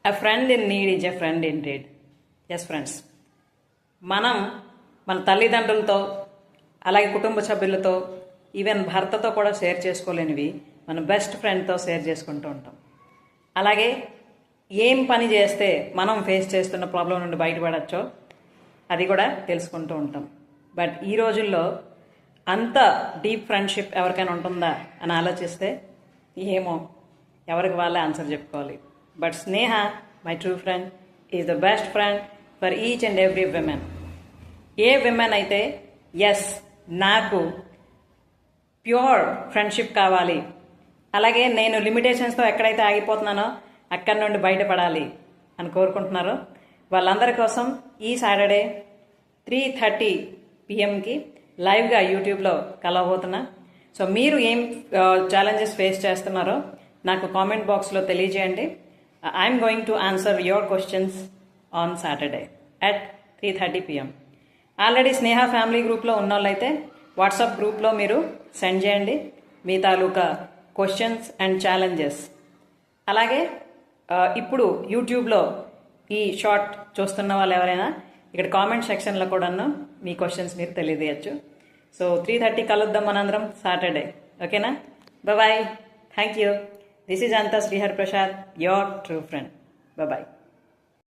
A friend in need is a friend indeed. Yes friends, మనం మన తల్లిదండ్రులతో అలాగే కుటుంబ సభ్యులతో ఈవెన్ భర్తతో కూడా షేర్ చేసుకోలేనివి మన బెస్ట్ ఫ్రెండ్తో షేర్ చేసుకుంటూ ఉంటాం. అలాగే ఏం పని చేస్తే మనం ఫేస్ చేస్తున్న ప్రాబ్లం నుండి బయటపడచ్చో అది కూడా తెలుసుకుంటూ ఉంటాం. బట్ ఈ రోజుల్లో అంత డీప్ ఫ్రెండ్షిప్ ఎవరికైనా ఉంటుందా అని ఆలోచిస్తే ఏమో, ఎవరికి వాళ్ళే ఆన్సర్ చెప్పుకోవాలి. But Sneha, my true friend, is the best friend for each and every women. A women అయితే ఎస్ నాకు ప్యూర్ ఫ్రెండ్షిప్ కావాలి, అలాగే నేను లిమిటేషన్స్తో ఎక్కడైతే ఆగిపోతున్నానో అక్కడి నుండి బయటపడాలి అని కోరుకుంటున్నారో వాళ్ళందరి కోసం ఈ సాటర్డే 3:30 PM లైవ్గా యూట్యూబ్లో కలవబోతున్నా. సో మీరు ఏం ఛాలెంజెస్ ఫేస్ చేస్తున్నారో నాకు కామెంట్ బాక్స్లో తెలియజేయండి. I'm going to answer your questions on Saturday at 3:30 PM. Already Sneha family గ్రూప్లో ఉన్న వాళ్ళైతే వాట్సాప్ గ్రూప్లో మీరు సెండ్ చేయండి మీ తాలూకా క్వశ్చన్స్ అండ్ ఛాలెంజెస్. అలాగే ఇప్పుడు యూట్యూబ్లో ఈ షార్ట్ చూస్తున్న వాళ్ళు ఎవరైనా ఇక్కడ కామెంట్ సెక్షన్లో కూడాను మీ క్వశ్చన్స్ మీరు తెలియజేయచ్చు. సో 3:30 కలుద్దాం మనందరం సాటర్డే, ఓకేనా? Bye, thank you. This is అంతా Srihar Prasad, your true friend. Bye.